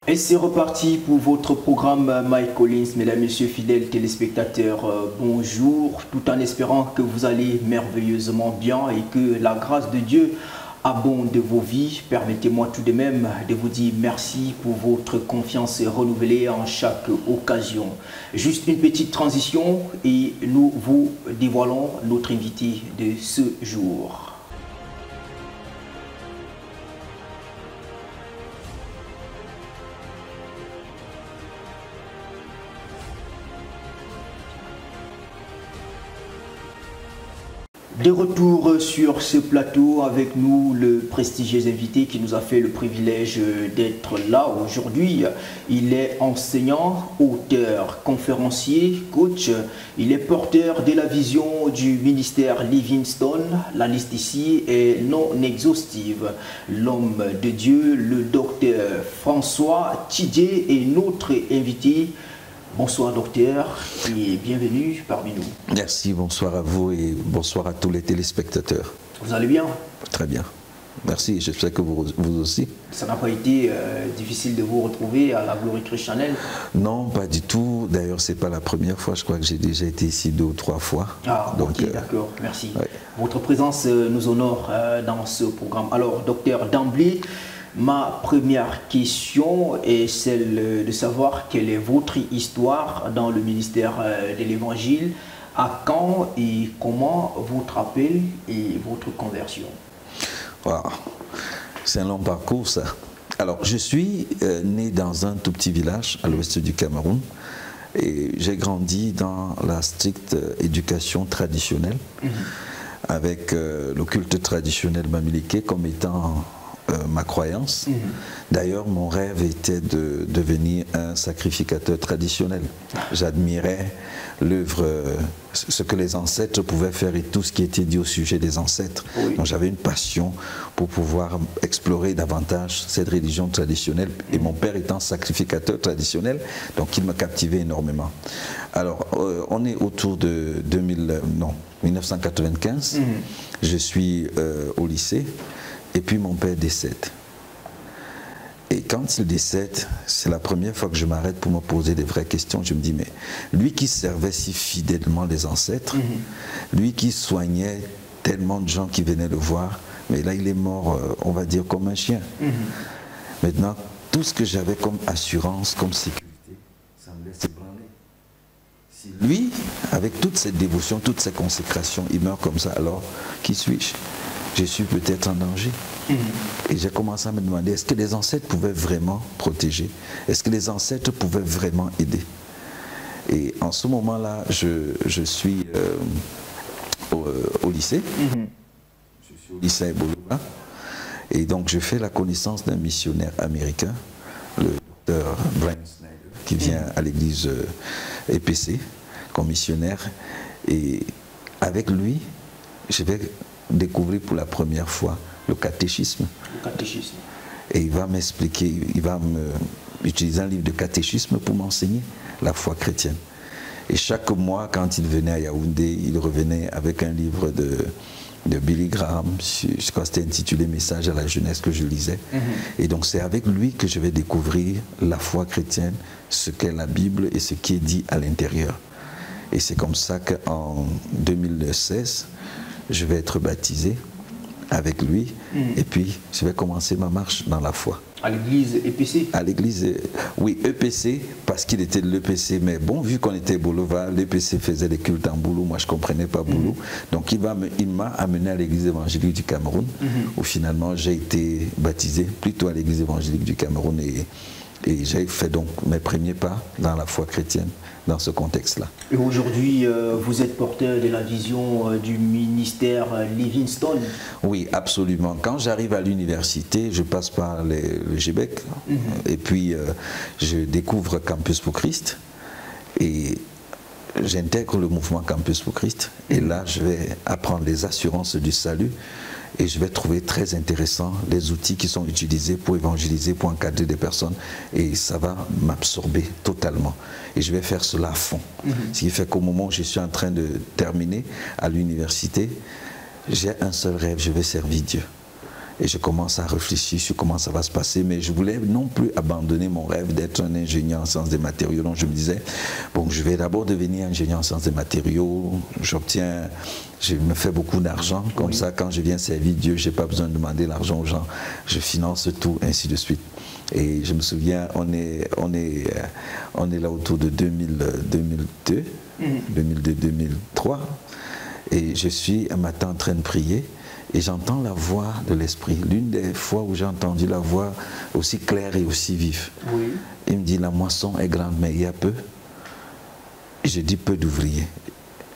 Et c'est reparti pour votre programme Mike Collins, mesdames, messieurs, fidèles téléspectateurs, bonjour, tout en espérant que vous allez merveilleusement bien et que la grâce de Dieu abonde vos vies. Permettez-moi tout de même de vous dire merci pour votre confiance renouvelée en chaque occasion. Juste une petite transition et nous vous dévoilons notre invité de ce jour. De retour sur ce plateau avec nous, le prestigieux invité qui nous a fait le privilège d'être là aujourd'hui. Il est enseignant, auteur, conférencier, coach. Il est porteur de la vision du ministère Livingstone. La liste ici est non exhaustive. L'homme de Dieu, le docteur François Tidjé est notre invité. Bonsoir docteur et bienvenue parmi nous. Merci, bonsoir à vous et bonsoir à tous les téléspectateurs. Vous allez bien? Très bien. Merci, j'espère que vous aussi. Ça n'a pas été difficile de vous retrouver à la Glory Christ Channel? Non, pas du tout. D'ailleurs, ce n'est pas la première fois. Je crois que j'ai déjà été ici 2 ou 3 fois. Ah, donc, ok, d'accord, merci. Ouais. Votre présence nous honore dans ce programme. Alors, docteur, d'emblée, ma première question est celle de savoir quelle est votre histoire dans le ministère de l'Évangile, à quand et comment votre appel et votre conversion. Wow. C'est un long parcours ça. Alors je suis né dans un tout petit village à l'ouest du Cameroun et j'ai grandi dans la stricte éducation traditionnelle avec le culte traditionnel mamiliké comme étant ma croyance. D'ailleurs, mon rêve était de devenir un sacrificateur traditionnel. J'admirais l'œuvre, ce que les ancêtres pouvaient faire et tout ce qui était dit au sujet des ancêtres. Oui. Donc j'avais une passion pour pouvoir explorer davantage cette religion traditionnelle. Et mon père étant sacrificateur traditionnel, donc il me captivait énormément. Alors, on est autour de 1995. Je suis au lycée. Et puis mon père décède. Et quand il décède, c'est la première fois que je m'arrête pour me poser des vraies questions. Je me dis, mais lui qui servait si fidèlement les ancêtres, lui qui soignait tellement de gens qui venaient le voir, mais là il est mort, on va dire, comme un chien. Maintenant, tout ce que j'avais comme assurance, comme sécurité, ça me laisse ébranler. Si lui, avec toute cette dévotion, toute cette consécration, il meurt comme ça, alors qui suis-je? Je suis peut-être en danger. Et j'ai commencé à me demander, est-ce que les ancêtres pouvaient vraiment protéger? Est-ce que les ancêtres pouvaient vraiment aider? Et en ce moment-là, je suis au lycée. Je suis au lycée Bolova. Et donc, je fais la connaissance d'un missionnaire américain, le docteur Brian Snyder, qui vient à l'église EPC comme missionnaire. Et avec lui, je vais découvrir pour la première fois le catéchisme. Le catéchisme. Et il va m'expliquer, il va utiliser un livre de catéchisme pour m'enseigner la foi chrétienne. Et chaque mois, quand il venait à Yaoundé, il revenait avec un livre de Billy Graham, je crois que c'était intitulé Message à la jeunesse que je lisais. Et donc c'est avec lui que je vais découvrir la foi chrétienne, ce qu'est la Bible et ce qui est dit à l'intérieur. Et c'est comme ça qu'en 2016, je vais être baptisé avec lui et puis je vais commencer ma marche dans la foi. À l'église EPC? À l'église, oui, EPC, parce qu'il était de l'EPC, mais bon, vu qu'on était Bolova, l'EPC faisait des cultes en Boulou, moi je ne comprenais pas Boulou, donc il m'a amené à l'église évangélique du Cameroun, où finalement j'ai été baptisé plutôt à l'église évangélique du Cameroun et j'ai fait donc mes premiers pas dans la foi chrétienne dans ce contexte-là. Et aujourd'hui, vous êtes porteur de la vision du ministère Livingstone? Oui, absolument. Quand j'arrive à l'université, je passe par le GBEC et puis je découvre Campus pour Christ et j'intègre le mouvement Campus pour Christ et là, je vais apprendre les assurances du salut. Et je vais trouver très intéressant les outils qui sont utilisés pour évangéliser, pour encadrer des personnes. Et ça va m'absorber totalement. Et je vais faire cela à fond. Ce qui fait qu'au moment où je suis en train de terminer à l'université, j'ai un seul rêve, je vais servir Dieu. Et je commence à réfléchir sur comment ça va se passer, mais je voulais non plus abandonner mon rêve d'être un ingénieur en sciences des matériaux. Donc je me disais, bon, je vais d'abord devenir ingénieur en sciences des matériaux, je me fais beaucoup d'argent, comme ça quand je viens servir Dieu, je n'ai pas besoin de demander l'argent aux gens, je finance tout, ainsi de suite. Et je me souviens, on est là autour de 2002, 2002-2003, et je suis un matin en train de prier, et j'entends la voix de l'Esprit. L'une des fois où j'ai entendu la voix aussi claire et aussi vive. Oui. Il me dit, la moisson est grande, mais il y a peu. J'ai dit peu d'ouvriers.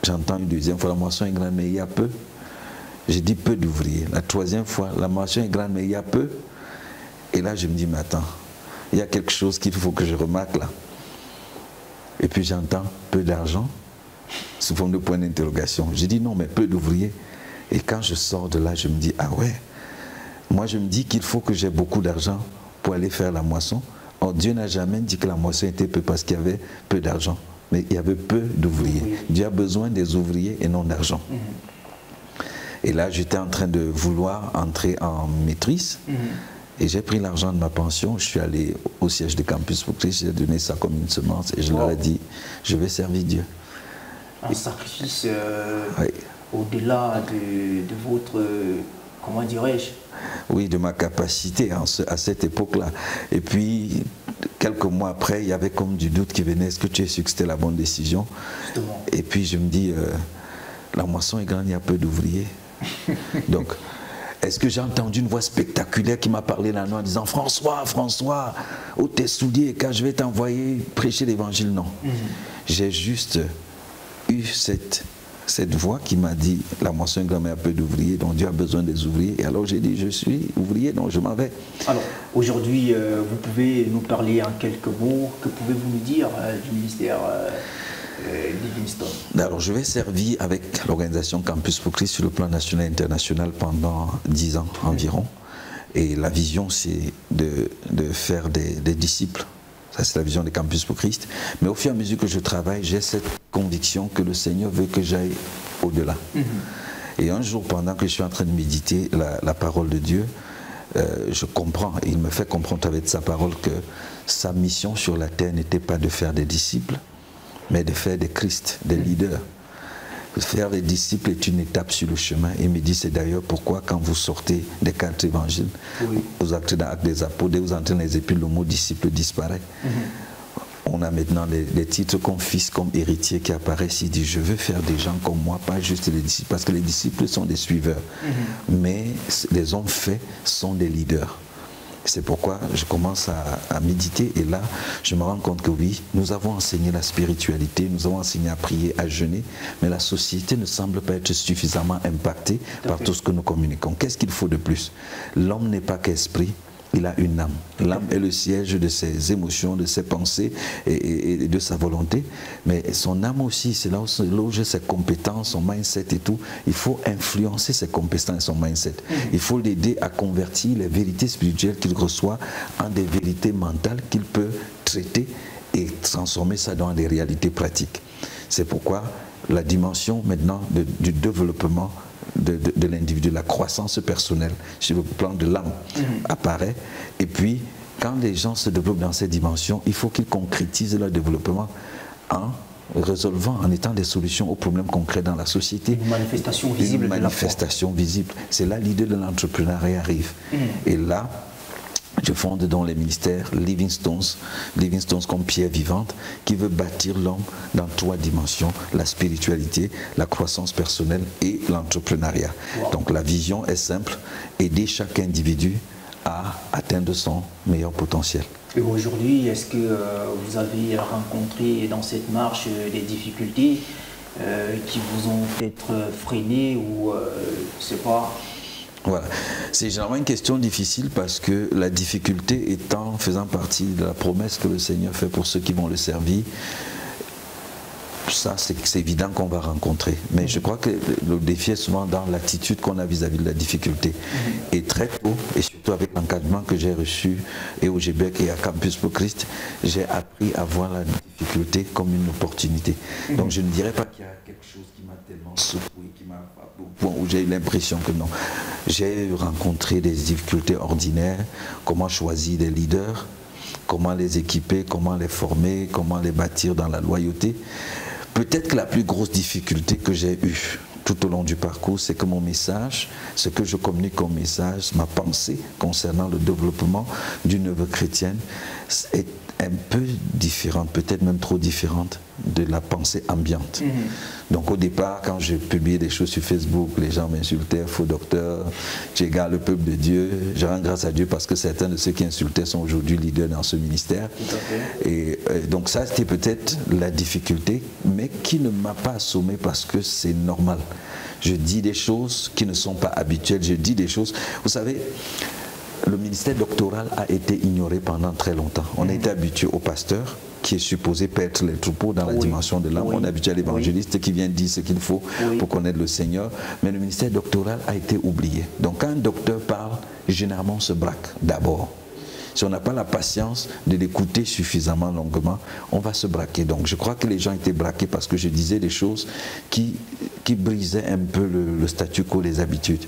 J'entends une deuxième fois, la moisson est grande, mais il y a peu. J'ai dit peu d'ouvriers. La troisième fois, la moisson est grande, mais il y a peu. Et là, je me dis, mais attends, il y a quelque chose qu'il faut que je remarque là. Et puis j'entends peu d'argent, sous forme de point d'interrogation. J'ai dit, non, mais peu d'ouvriers. Et quand je sors de là, je me dis, ah ouais, moi je me dis qu'il faut que j'ai beaucoup d'argent pour aller faire la moisson. Or, Dieu n'a jamais dit que la moisson était peu parce qu'il y avait peu d'argent. Mais il y avait peu d'ouvriers. Oui. Dieu a besoin des ouvriers et non d'argent. Et là, j'étais en train de vouloir entrer en maîtrise. Et j'ai pris l'argent de ma pension, je suis allé au siège de Campus pour Christ, j'ai donné ça comme une semence et je leur ai dit, je vais servir Dieu. Un sacrifice oui. Au-delà de votre, comment dirais-je? Oui, de ma capacité à cette époque-là. Et puis, quelques mois après, il y avait comme du doute qui venait, est-ce que tu es sûr que c'était la bonne décision? Justement. Et puis je me dis, la moisson est grande, il y a peu d'ouvriers. Donc, est-ce que j'ai entendu une voix spectaculaire qui m'a parlé la nuit en disant, François, François, où tes souliers, car je vais t'envoyer prêcher l'évangile? Non. J'ai juste eu cette voix qui m'a dit, la moisson est grande, mais il y a peu d'ouvriers, donc Dieu a besoin des ouvriers. Et alors j'ai dit, je suis ouvrier, donc je m'en vais. Alors, aujourd'hui, vous pouvez nous parler en quelques mots, que pouvez-vous nous dire du ministère Livingstone? Alors, je vais servir avec l'organisation Campus pour Christ sur le plan national et international pendant 10 ans environ. Et la vision, c'est de faire des disciples. Ça, c'est la vision de Campus pour Christ. Mais au fur et à mesure que je travaille, j'ai cette conviction que le Seigneur veut que j'aille au-delà. Et un jour, pendant que je suis en train de méditer la parole de Dieu, je comprends, et il me fait comprendre avec sa parole que sa mission sur la terre n'était pas de faire des disciples, mais de faire des Christ, des leaders. Faire des disciples est une étape sur le chemin. Il me dit, c'est d'ailleurs pourquoi quand vous sortez des 4 évangiles, vous entrez dans l'Acte des Apôtres, dès que vous entrez dans les épîtres, le mot disciple disparaît. On a maintenant les titres comme fils, comme héritier qui apparaissent. Il dit, je veux faire des gens comme moi, pas juste les disciples, parce que les disciples sont des suiveurs. Mais les hommes faits sont des leaders. C'est pourquoi je commence à méditer et là, je me rends compte que oui, nous avons enseigné la spiritualité, nous avons enseigné à prier, à jeûner, mais la société ne semble pas être suffisamment impactée par tout ce que nous communiquons. Qu'est-ce qu'il faut de plus? L'homme n'est pas qu'esprit, il a une âme. L'âme est le siège de ses émotions, de ses pensées et de sa volonté. Mais son âme aussi, c'est là où se loge ses compétences, son mindset et tout. Il faut influencer ses compétences et son mindset. Il faut l'aider à convertir les vérités spirituelles qu'il reçoit en des vérités mentales qu'il peut traiter et transformer ça dans des réalités pratiques. C'est pourquoi la dimension maintenant du développement de l'individu, la croissance personnelle sur le plan de l'âme apparaît. Et puis, quand les gens se développent dans ces dimensions, il faut qu'ils concrétisent leur développement en résolvant, en étant des solutions aux problèmes concrets dans la société. Une manifestation visible. Une manifestation visible. C'est là l'idée de l'entrepreneuriat arrive. Et là, je fonde dans les ministères Livingstones comme pierre vivante, qui veut bâtir l'homme dans 3 dimensions, la spiritualité, la croissance personnelle et l'entrepreneuriat. Donc la vision est simple, aider chaque individu à atteindre son meilleur potentiel. Et aujourd'hui, est-ce que vous avez rencontré dans cette marche des difficultés qui vous ont peut-être freiné ou je ne sais pas? Voilà, c'est généralement une question difficile parce que la difficulté faisant partie de la promesse que le Seigneur fait pour ceux qui vont le servir, ça c'est évident qu'on va rencontrer. Mais je crois que le défi est souvent dans l'attitude qu'on a vis-à-vis de la difficulté. Et très tôt, et surtout avec l'encadrement que j'ai reçu et au GBEC et à Campus pour Christ, j'ai appris à voir la difficulté comme une opportunité. Donc je ne dirais pas qu'il y a quelque chose qui m'a tellement secoué, au point où j'ai eu l'impression que non. J'ai rencontré des difficultés ordinaires, comment choisir des leaders, comment les équiper, comment les former, comment les bâtir dans la loyauté. Peut-être que la plus grosse difficulté que j'ai eue tout au long du parcours, c'est que mon message, ce que je communique comme message, ma pensée concernant le développement d'une œuvre chrétienne est un peu différente, peut-être même trop différente de la pensée ambiante. Donc au départ, quand j'ai publié des choses sur Facebook, les gens m'insultaient, faux docteur, tu égares le peuple de Dieu. Je rends grâce à Dieu parce que certains de ceux qui insultaient sont aujourd'hui leaders dans ce ministère. Et donc ça, c'était peut-être la difficulté, mais qui ne m'a pas assommé parce que c'est normal. Je dis des choses qui ne sont pas habituelles, je dis des choses... Vous savez, le ministère doctoral a été ignoré pendant très longtemps. On a été habitué au pasteur qui est supposé paître les troupeaux dans la dimension de l'âme. On est habitué à l'évangéliste qui vient dire ce qu'il faut pour connaître le Seigneur. Mais le ministère doctoral a été oublié. Donc quand un docteur parle, généralement on se braque d'abord. Si on n'a pas la patience de l'écouter suffisamment longuement, on va se braquer. Donc je crois que les gens étaient braqués parce que je disais des choses qui brisaient un peu le statu quo, les habitudes.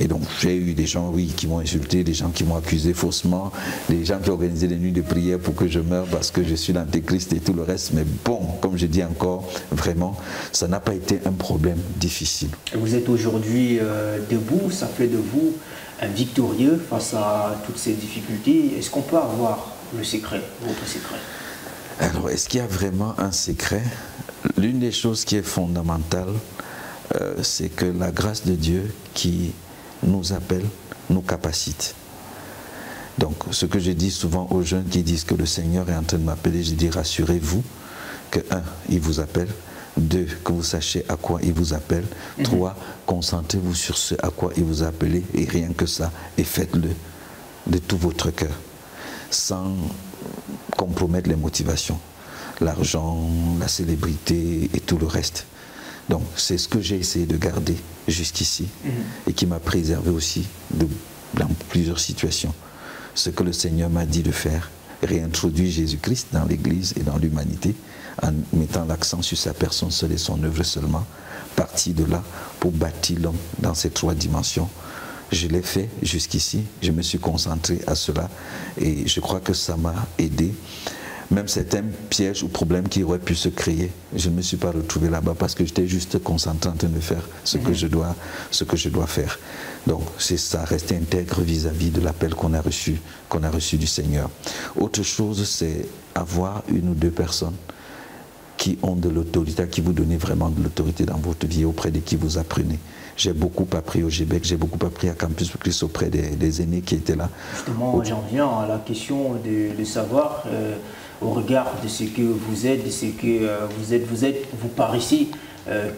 Et donc j'ai eu des gens, oui, qui m'ont insulté, des gens qui m'ont accusé faussement, des gens qui ont organisé des nuits de prière pour que je meure parce que je suis l'antéchrist et tout le reste. Mais bon, comme je dis encore, vraiment, ça n'a pas été un problème difficile. Vous êtes aujourd'hui debout, ça fait de vous un victorieux face à toutes ces difficultés. Est-ce qu'on peut avoir le secret, votre secret? Alors, est-ce qu'il y a vraiment un secret? L'une des choses qui est fondamentale, c'est que la grâce de Dieu qui nous appelle, nous capacite. Donc, ce que je dis souvent aux jeunes qui disent que le Seigneur est en train de m'appeler, je dis rassurez-vous que 1, il vous appelle, 2, que vous sachiez à quoi il vous appelle, 3, concentrez-vous sur ce à quoi il vous a appelé et rien que ça, et faites-le de tout votre cœur, sans compromettre les motivations, l'argent, la célébrité et tout le reste. Donc c'est ce que j'ai essayé de garder jusqu'ici et qui m'a préservé aussi dans plusieurs situations. Ce que le Seigneur m'a dit de faire, réintroduire Jésus-Christ dans l'Église et dans l'humanité en mettant l'accent sur sa personne seule et son œuvre seulement, partir de là pour bâtir l'homme dans ces 3 dimensions. Je l'ai fait jusqu'ici, je me suis concentré à cela et je crois que ça m'a aidé. Même certains pièges ou problèmes qui auraient pu se créer, je ne me suis pas retrouvé là-bas parce que j'étais juste concentré en train de faire ce que je dois faire. Donc c'est ça, rester intègre vis-à-vis de l'appel qu'on a reçu du Seigneur. Autre chose, c'est avoir 1 ou 2 personnes qui ont de l'autorité, qui vous donnent vraiment de l'autorité dans votre vie, auprès de qui vous apprenez. J'ai beaucoup appris au GBEC, j'ai beaucoup appris à Campus Christ auprès des aînés qui étaient là. Justement, j'en viens à la question de savoir, au regard de ce que vous êtes, de ce que vous paraissez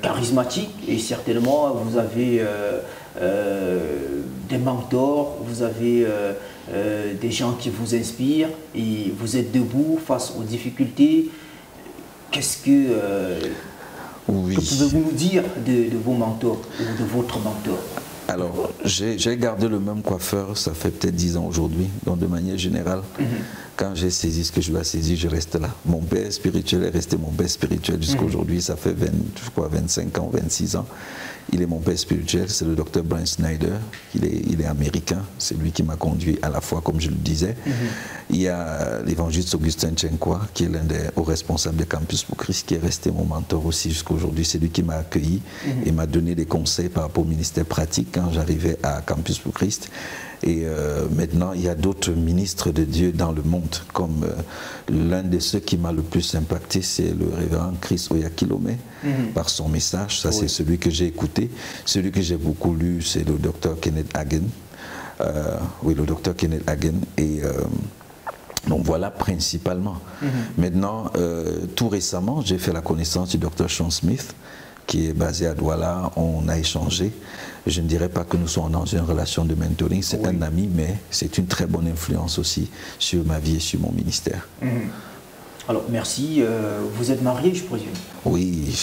charismatique et certainement vous avez des mentors, vous avez des gens qui vous inspirent et vous êtes debout face aux difficultés. Qu'est-ce que pouvez-vous nous dire de vos mentors ou de votre mentor? Alors, j'ai gardé le même coiffeur, ça fait peut-être 10 ans aujourd'hui, donc de manière générale, quand j'ai saisi ce que je dois saisir, je reste là. Mon père spirituel est resté mon père spirituel jusqu'à aujourd'hui, ça fait 25 ans, 26 ans. Il est mon père spirituel, c'est le docteur Brian Snyder, il est américain, c'est lui qui m'a conduit à la foi, comme je le disais. Il y a l'évangéliste Augustin Tchenkwa, qui est l'un des hauts responsables de Campus pour Christ, qui est resté mon mentor aussi jusqu'à aujourd'hui. C'est lui qui m'a accueilli et m'a donné des conseils par rapport au ministère pratique quand j'arrivais à Campus pour Christ. Et maintenant, il y a d'autres ministres de Dieu dans le monde, comme l'un de ceux qui m'a le plus impacté, c'est le révérend Chris Oyakilome, par son message. Ça, c'est celui que j'ai écouté. Celui que j'ai beaucoup lu, c'est le docteur Kenneth Hagin. Oui, le docteur Kenneth Hagin. Et donc voilà, principalement. Maintenant, tout récemment, j'ai fait la connaissance du docteur Sean Smith, qui est basé à Douala. On a échangé. Je ne dirais pas que nous sommes dans une relation de mentoring, c'est un ami, mais c'est une très bonne influence aussi sur ma vie et sur mon ministère. Alors, merci. Vous êtes marié, je présume? Oui,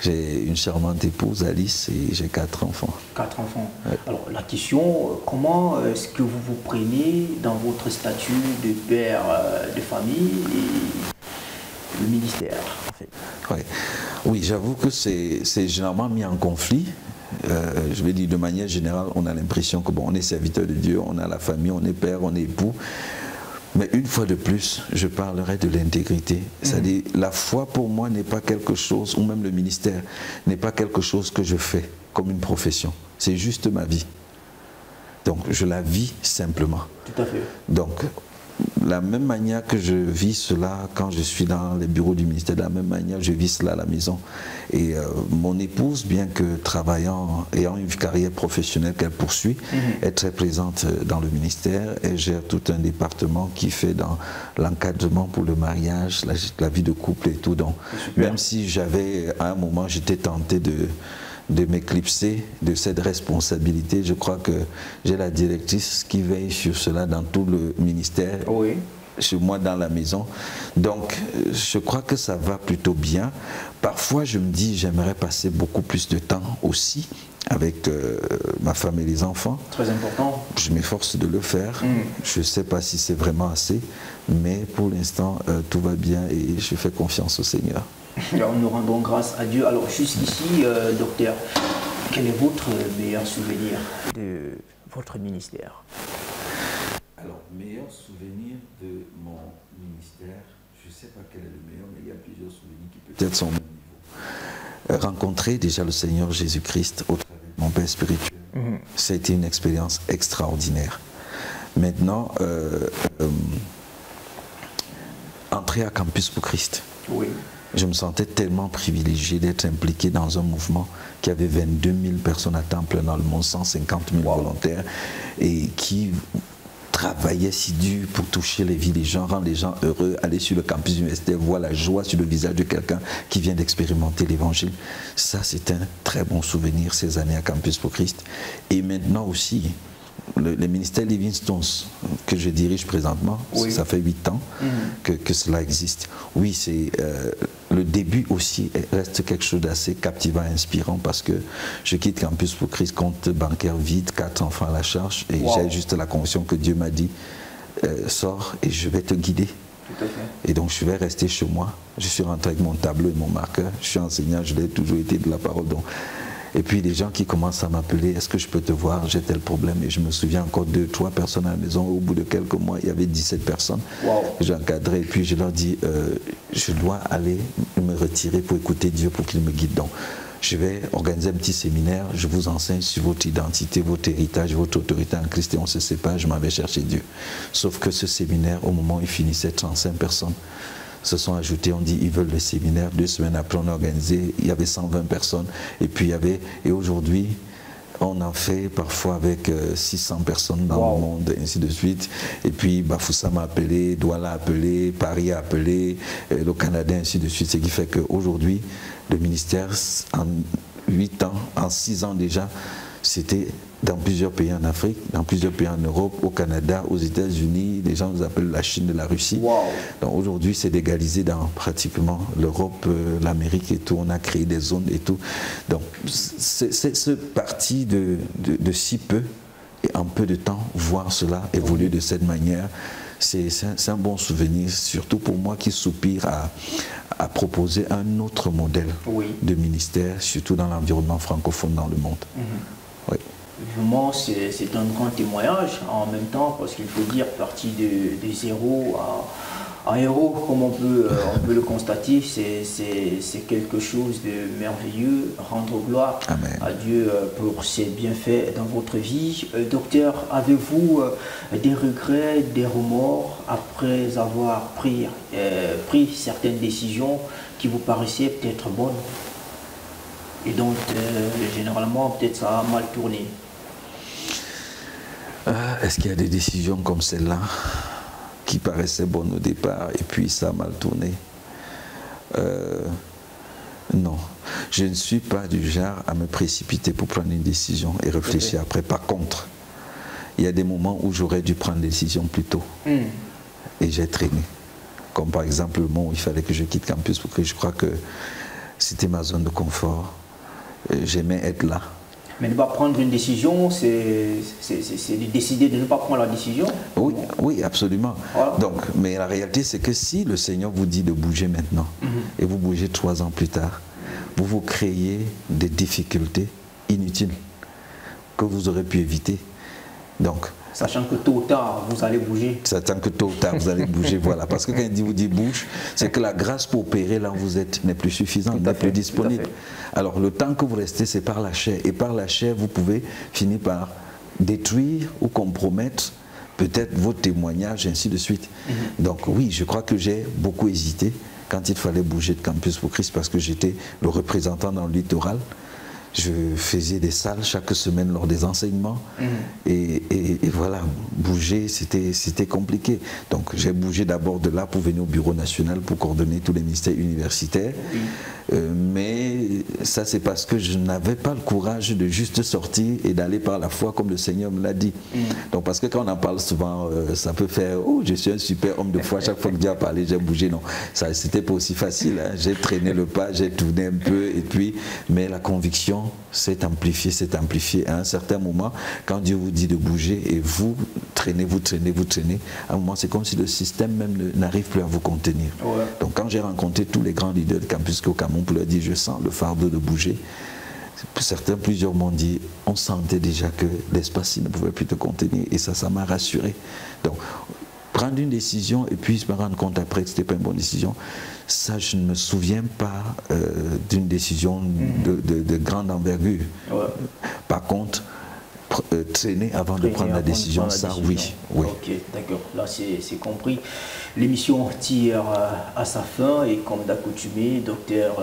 j'ai une charmante épouse, Alice, et j'ai 4 enfants. 4 enfants. Ouais. Alors, la question, comment est-ce que vous vous prenez dans votre statut de père de famille et le ministère, en fait? Oui. Oui, j'avoue que c'est généralement mis en conflit. Je vais dire de manière générale, on a l'impression que bon, on est serviteur de Dieu, on a la famille, on est père, on est époux. Mais une fois de plus, je parlerai de l'intégrité. C'est-à-dire, la foi pour moi n'est pas quelque chose, ou même le ministère, n'est pas quelque chose que je fais comme une profession. C'est juste ma vie. Donc, je la vis simplement. Tout à fait. Donc, la même manière que je vis cela quand je suis dans les bureaux du ministère, de la même manière je vis cela à la maison. Et mon épouse, bien que travaillant, ayant une carrière professionnelle qu'elle poursuit, est très présente dans le ministère. Elle gère tout un département qui fait dans l'encadrement pour le mariage, la vie de couple et tout. Donc, même si j'avais, à un moment, j'étais tenté de m'éclipser de cette responsabilité. Je crois que j'ai la directrice qui veille sur cela dans tout le ministère, chez moi dans la maison. Donc, je crois que ça va plutôt bien. Parfois, je me dis, j'aimerais passer beaucoup plus de temps aussi avec ma femme et les enfants. Très important. Je m'efforce de le faire. Je ne sais pas si c'est vraiment assez, mais pour l'instant, tout va bien et je fais confiance au Seigneur. Alors, nous rendons grâce à Dieu. Alors jusqu'ici, docteur, quel est votre meilleur souvenir de votre ministère? Alors, meilleur souvenir de mon ministère, je ne sais pas quel est le meilleur, mais il y a plusieurs souvenirs qui peut-être sont au même niveau. Rencontrer déjà le Seigneur Jésus-Christ au travers de mon Père spirituel, ça a été une expérience extraordinaire. Maintenant, entrer à Campus pour Christ. Oui. Je me sentais tellement privilégié d'être impliqué dans un mouvement qui avait 22 000 personnes à temps plein dans le monde, 150 000 volontaires, et qui travaillait si dur pour toucher les vies des gens, rendre les gens heureux, aller sur le campus universitaire, voir la joie sur le visage de quelqu'un qui vient d'expérimenter l'évangile. Ça, c'est un très bon souvenir, ces années à Campus pour Christ. Et maintenant aussi, le ministère Livingstones que je dirige présentement, ça fait 8 ans que cela existe. Oui, c'est le début aussi reste quelque chose d'assez captivant et inspirant parce que je quitte Campus pour Christ, compte bancaire vide, 4 enfants à la charge et j'ai juste la conviction que Dieu m'a dit sors et je vais te guider. Tout à fait. Et donc je vais rester chez moi. Je suis rentré avec mon tableau et mon marqueur. Je suis enseignant, je l'ai toujours été de la parole. Donc, et puis les gens qui commencent à m'appeler, est-ce que je peux te voir, j'ai tel problème. Et je me souviens encore 2, 3 personnes à la maison. Au bout de quelques mois, il y avait 17 personnes. J'ai encadré et puis je leur dis, je dois aller me retirer pour écouter Dieu pour qu'il me guide. Donc je vais organiser un petit séminaire, je vous enseigne sur votre identité, votre héritage, votre autorité en Christ et on se sépare, je m'en vais chercher Dieu. Sauf que ce séminaire, au moment où il finissait, 35 personnes se sont ajoutés, on dit ils veulent le séminaire. 2 semaines après, on a organisé, il y avait 120 personnes. Et puis il y avait, et aujourd'hui, on en fait parfois avec 600 personnes dans le monde, et ainsi de suite. Et puis Bafoussa m'a appelé, Douala a appelé, Paris a appelé, le Canada, ainsi de suite. Ce qui fait qu'aujourd'hui, le ministère, en 8 ans, en 6 ans déjà, c'était dans plusieurs pays en Afrique, dans plusieurs pays en Europe, au Canada, aux États-Unis, les gens nous appellent la Chine de la Russie. Donc aujourd'hui, c'est légalisé dans pratiquement l'Europe, l'Amérique et tout. On a créé des zones et tout. Donc c'est ce parti de si peu et en peu de temps, voir cela évoluer de cette manière, c'est un bon souvenir, surtout pour moi qui soupire à proposer un autre modèle de ministère, surtout dans l'environnement francophone dans le monde. Oui. Vraiment, c'est un grand témoignage en même temps, parce qu'il faut dire partie de zéro à héros, comme on peut le constater, c'est quelque chose de merveilleux. Rendre gloire à Dieu pour ses bienfaits dans votre vie. Docteur, avez-vous des regrets, des remords après avoir pris certaines décisions qui vous paraissaient peut-être bonnes et donc généralement peut-être ça a mal tourné? Est-ce qu'il y a des décisions comme celle-là qui paraissaient bonnes au départ et puis ça a mal tourné? Non. Je ne suis pas du genre à me précipiter pour prendre une décision et réfléchir après. Par contre, il y a des moments où j'aurais dû prendre des décisions plus tôt et j'ai traîné. Comme par exemple le moment où il fallait que je quitte Campus parce que je crois que c'était ma zone de confort. J'aimais être là. Mais ne pas prendre une décision, c'est de décider de ne pas prendre la décision. Oui, absolument. Voilà. Donc, mais la réalité, c'est que si le Seigneur vous dit de bouger maintenant, et vous bougez 3 ans plus tard, vous vous créez des difficultés inutiles que vous aurez pu éviter. Donc, sachant que tôt ou tard, vous allez bouger. Sachant que tôt ou tard, vous allez bouger, voilà. Parce que quand il vous dit bouge, c'est que la grâce pour opérer là où vous êtes n'est plus suffisante, n'est plus disponible. Alors le temps que vous restez, c'est par la chair. Et par la chair, vous pouvez finir par détruire ou compromettre peut-être vos témoignages, ainsi de suite. Donc oui, je crois que j'ai beaucoup hésité quand il fallait bouger de Campus pour Christ parce que j'étais le représentant dans le littoral. Je faisais des salles chaque semaine lors des enseignements. Et voilà, bouger, c'était compliqué. Donc j'ai bougé d'abord de là pour venir au bureau national pour coordonner tous les ministères universitaires. Mais ça, c'est parce que je n'avais pas le courage de juste sortir et d'aller par la foi comme le Seigneur me l'a dit. Donc parce que quand on en parle souvent, ça peut faire « Oh, je suis un super homme de foi, chaque fois que Dieu a parlé, j'ai bougé ». Non, ça c'était pas aussi facile. Hein. J'ai traîné le pas, j'ai tourné un peu, et puis, mais la conviction s'est amplifiée, à un certain moment, quand Dieu vous dit de bouger et vous traînez, à un moment c'est comme si le système même n'arrive plus à vous contenir. Donc quand j'ai rencontré tous les grands leaders de Campus au Cameroun pour leur dire je sens le fardeau de bouger, certains, plusieurs m'ont dit on sentait déjà que l'espace ne pouvait plus te contenir et ça m'a rassuré. Donc prendre une décision et puis me rendre compte après que ce n'était pas une bonne décision, ça je ne me souviens pas d'une décision de grande envergure. Par contre, traîner avant de prendre la décision, ça oui. Ok, d'accord, là c'est compris. L'émission tire à sa fin et comme d'accoutumé, docteur,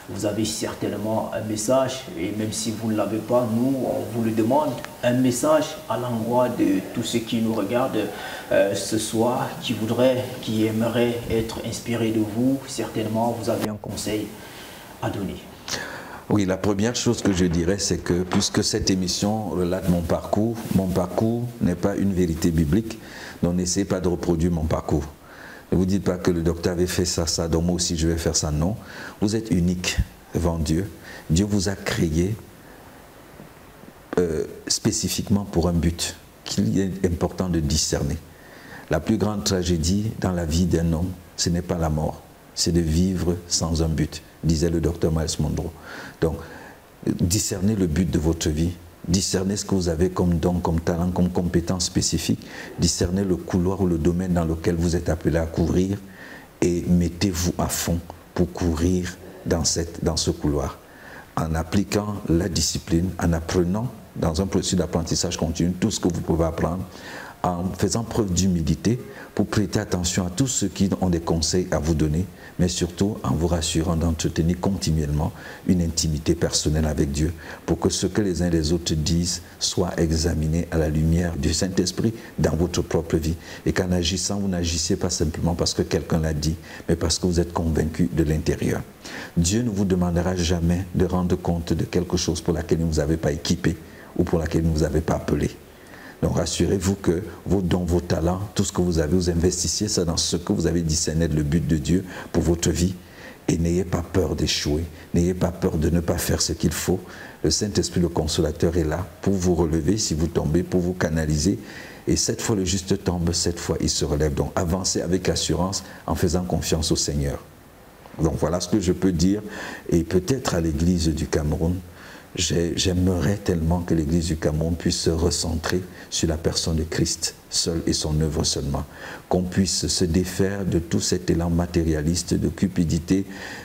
vous avez certainement un message et même si vous ne l'avez pas, nous on vous le demande, un message à l'endroit de tous ceux qui nous regardent ce soir, qui aimeraient être inspirés de vous. Certainement vous avez un conseil à donner. Oui, la première chose que je dirais, c'est que puisque cette émission relate mon parcours n'est pas une vérité biblique, donc n'essayez pas de reproduire mon parcours. Ne vous dites pas que le docteur avait fait ça, donc moi aussi je vais faire ça. Non, vous êtes unique devant Dieu. Dieu vous a créé spécifiquement pour un but qu'il est important de discerner. La plus grande tragédie dans la vie d'un homme, ce n'est pas la mort, c'est de vivre sans un but, disait le docteur Myles Munroe. Donc, discernez le but de votre vie, discernez ce que vous avez comme don, comme talent, comme compétence spécifique, discernez le couloir ou le domaine dans lequel vous êtes appelé à courir et mettez-vous à fond pour courir dans ce couloir. En appliquant la discipline, en apprenant dans un processus d'apprentissage continu tout ce que vous pouvez apprendre, en faisant preuve d'humilité pour prêter attention à tous ceux qui ont des conseils à vous donner, mais surtout en vous rassurant d'entretenir continuellement une intimité personnelle avec Dieu pour que ce que les uns et les autres disent soit examiné à la lumière du Saint-Esprit dans votre propre vie et qu'en agissant, vous n'agissez pas simplement parce que quelqu'un l'a dit, mais parce que vous êtes convaincu de l'intérieur. Dieu ne vous demandera jamais de rendre compte de quelque chose pour laquelle il ne vous avait pas équipé ou pour laquelle il ne vous avait pas appelé. Donc rassurez-vous que vos dons, vos talents, tout ce que vous avez, vous investissiez ça dans ce que vous avez discerné le but de Dieu pour votre vie. Et n'ayez pas peur d'échouer, n'ayez pas peur de ne pas faire ce qu'il faut. Le Saint-Esprit, le Consolateur, est là pour vous relever si vous tombez, pour vous canaliser. Et cette fois, le juste tombe, cette fois, il se relève. Donc avancez avec assurance en faisant confiance au Seigneur. Donc voilà ce que je peux dire. Et peut-être à l'Église du Cameroun, j'aimerais tellement que l'Église du Cameroun puisse se recentrer sur la personne de Christ seul et son œuvre seulement. Qu'on puisse se défaire de tout cet élan matérialiste, de cupidité,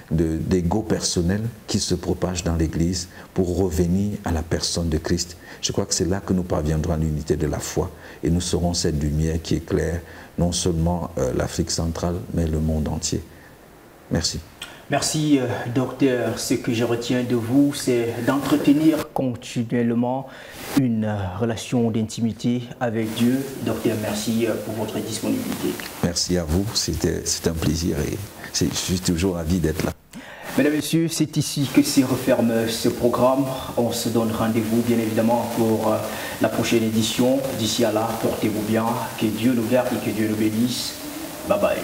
d'ego personnel qui se propage dans l'Église pour revenir à la personne de Christ. Je crois que c'est là que nous parviendrons à l'unité de la foi et nous serons cette lumière qui éclaire non seulement l'Afrique centrale, mais le monde entier. Merci. Merci, docteur. Ce que je retiens de vous, c'est d'entretenir continuellement une relation d'intimité avec Dieu. Docteur, merci pour votre disponibilité. Merci à vous. C'est un plaisir et je suis toujours ravi d'être là. Mesdames et messieurs, c'est ici que se referme ce programme. On se donne rendez-vous, bien évidemment, pour la prochaine édition. D'ici à là, portez-vous bien. Que Dieu nous garde et que Dieu nous bénisse. Bye bye.